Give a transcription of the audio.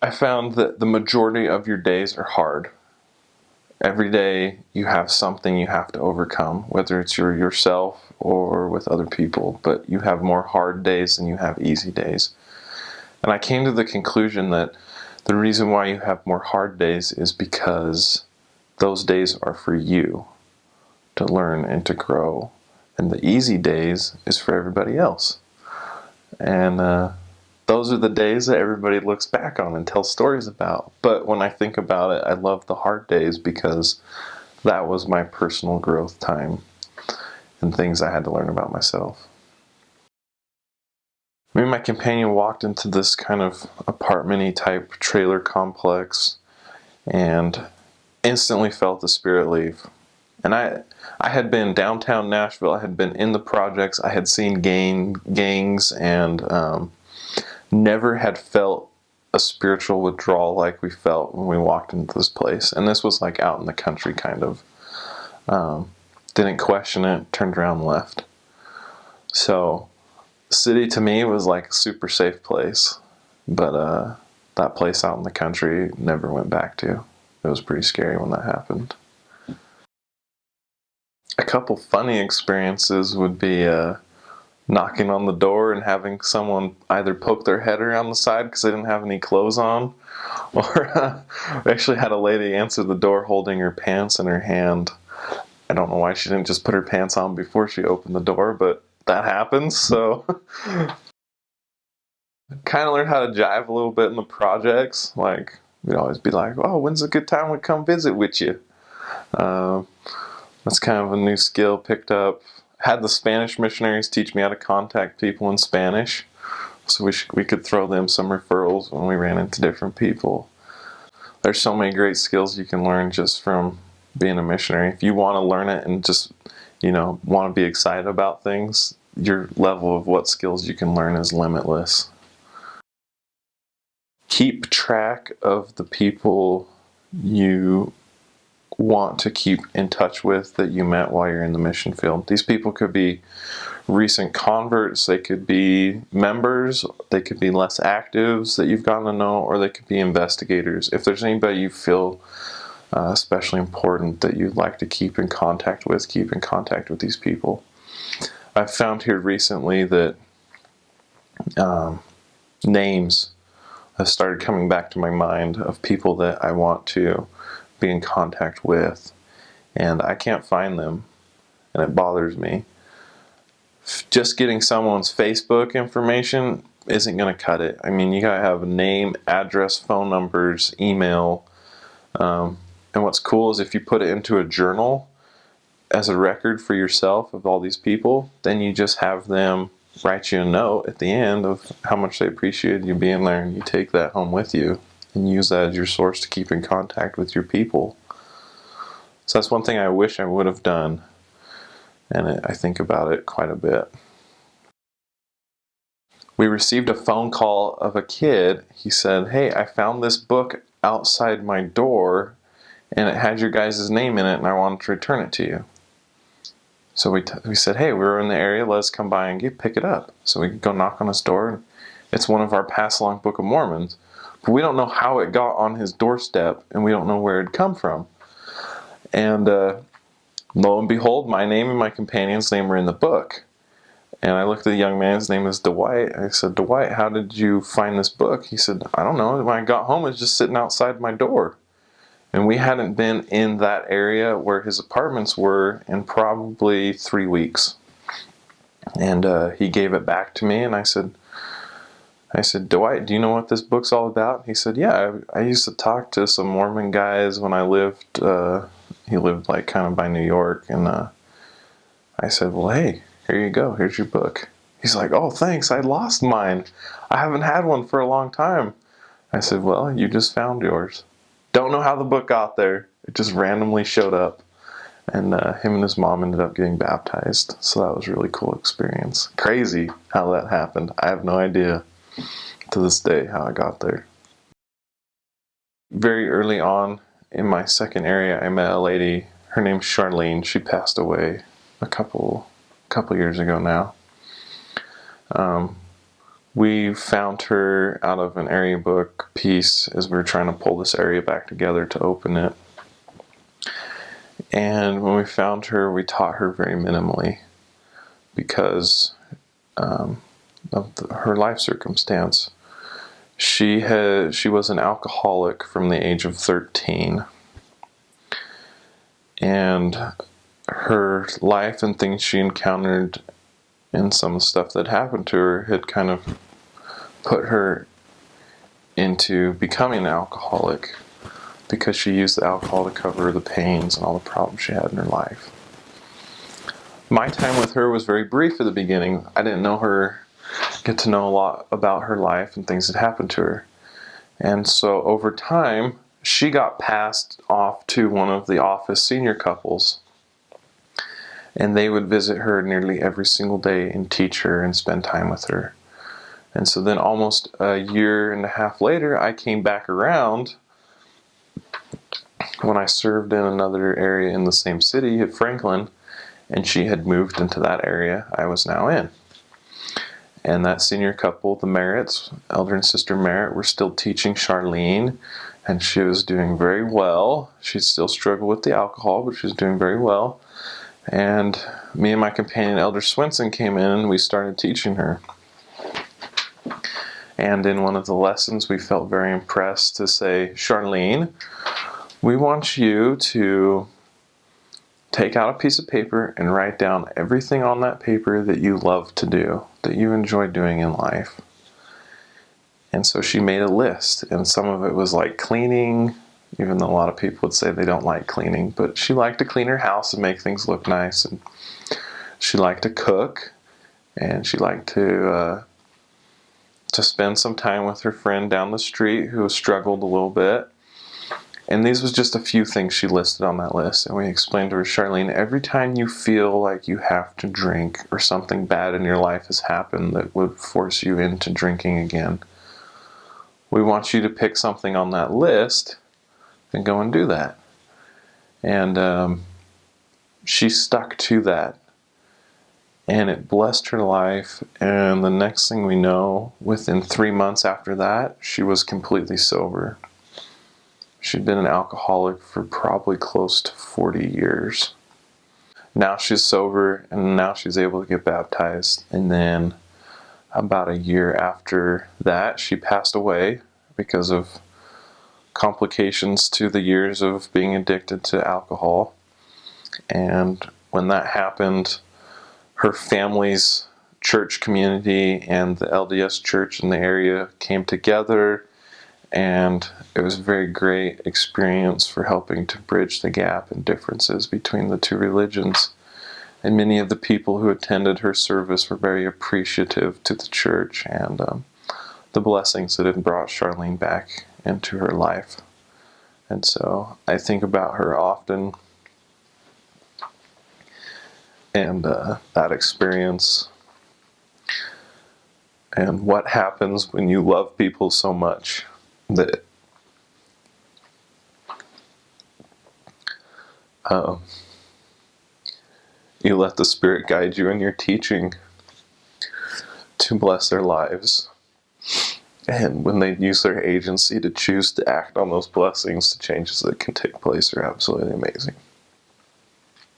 I found that the majority of your days are hard. Every day you have something you have to overcome, whether it's yourself or with other people, but you have more hard days than you have easy days. And I came to the conclusion that the reason why you have more hard days is because those days are for you to learn and to grow. And the easy days is for everybody else. And those are the days that everybody looks back on and tells stories about. But when I think about it, I love the hard days because that was my personal growth time and things I had to learn about myself. Me and my companion walked into this kind of apartment-y type trailer complex and instantly felt the spirit leave. And I had been downtown Nashville, I had been in the projects, I had seen gangs, and never had felt a spiritual withdrawal like we felt when we walked into this place. And this was like out in the country, kind of. Didn't question it, turned around and left. So the city to me was like a super safe place, but that place out in the country never went back to. It was pretty scary when that happened. A couple funny experiences would be knocking on the door and having someone either poke their head around the side because they didn't have any clothes on, or we actually had a lady answer the door holding her pants in her hand. I don't know why she didn't just put her pants on before she opened the door, but that happens. So kind of learned how to jive a little bit in the projects. Like, we'd always be like, oh, when's a good time to come visit with you? That's kind of a new skill picked up. Had the Spanish missionaries teach me how to contact people in Spanish, so we could throw them some referrals when we ran into different people. There's so many great skills you can learn just from being a missionary. If you want to learn it and just, want to be excited about things, your level of what skills you can learn is limitless. Keep track of the people you want to keep in touch with that you met while you're in the mission field. These people could be recent converts, they could be members, they could be less actives that you've gotten to know, or they could be investigators. If there's anybody you feel especially important that you'd like to keep in contact with these people. I've found here recently that names have started coming back to my mind of people that I want to be in contact with, and I can't find them, and it bothers me. Just getting someone's Facebook information isn't going to cut it. I mean, you gotta have a name, address, phone numbers, email, and what's cool is if you put it into a journal as a record for yourself of all these people, then you just have them write you a note at the end of how much they appreciated you being there, and you take that home with you and use that as your source to keep in contact with your people. So that's one thing I wish I would have done, and I think about it quite a bit. We received a phone call of a kid. He said, hey, I found this book outside my door and it had your guys' name in it and I wanted to return it to you. So we said, hey, we're in the area, let's come by and pick it up. So we could go knock on his door. It's one of our pass-along Book of Mormons. But we don't know how it got on his doorstep, and we don't know where it'd come from. And lo and behold, my name and my companion's name were in the book. And I looked at the young man, his name is Dwight. I said, Dwight, how did you find this book? He said, I don't know. When I got home, it was just sitting outside my door. And we hadn't been in that area where his apartments were in probably 3 weeks. And he gave it back to me, and I said, Dwight, do you know what this book's all about? He said, yeah, I used to talk to some Mormon guys when I lived, he lived like kind of by New York, and I said, well, hey, here you go, here's your book. He's like, oh, thanks, I lost mine. I haven't had one for a long time. I said, well, you just found yours. Don't know how the book got there. It just randomly showed up. And him and his mom ended up getting baptized. So that was a really cool experience. Crazy how that happened. I have no idea to this day how I got there. Very early on in my second area, I met a lady. Her name's Charlene. She passed away a couple years ago now. we found her out of an area book piece as we were trying to pull this area back together to open it. And when we found her, we taught her very minimally because of her life circumstance. She was an alcoholic from the age of 13. And her life and things she encountered and some of the stuff that happened to her had kind of put her into becoming an alcoholic because she used the alcohol to cover the pains and all the problems she had in her life. My time with her was very brief at the beginning. I didn't get to know a lot about her life and things that happened to her. And so over time, she got passed off to one of the office senior couples. And they would visit her nearly every single day and teach her and spend time with her. And so then almost a year and a half later, I came back around when I served in another area in the same city at Franklin, and she had moved into that area I was now in. And that senior couple, the Merritts, Elder and Sister Merritt, were still teaching Charlene, and she was doing very well. She still struggled with the alcohol, but she was doing very well. And me and my companion, Elder Swenson, came in and we started teaching her. And in one of the lessons, we felt very impressed to say, Charlene, we want you to take out a piece of paper and write down everything on that paper that you love to do, that you enjoy doing in life. And so she made a list, and some of it was like cleaning, even though a lot of people would say they don't like cleaning, but she liked to clean her house and make things look nice, and she liked to cook, and she liked to spend some time with her friend down the street who struggled a little bit. And these was just a few things she listed on that list, and we explained to her, Charlene, every time you feel like you have to drink or something bad in your life has happened that would force you into drinking again, we want you to pick something on that list and go and do that. And she stuck to that, and it blessed her life. And the next thing we know, within 3 months after that, she was completely sober. She'd been an alcoholic for probably close to 40 years. Now she's sober, and now she's able to get baptized. And then about a year after that, she passed away because of complications to the years of being addicted to alcohol. And when that happened, her family's church community and the LDS church in the area came together, and it was a very great experience for helping to bridge the gap and differences between the two religions. And many of the people who attended her service were very appreciative to the church and the blessings that had brought Charlene back into her life. And so I think about her often, and that experience, and what happens when you love people so much that you let the Spirit guide you in your teaching to bless their lives. And when they use their agency to choose to act on those blessings, the changes that can take place are absolutely amazing.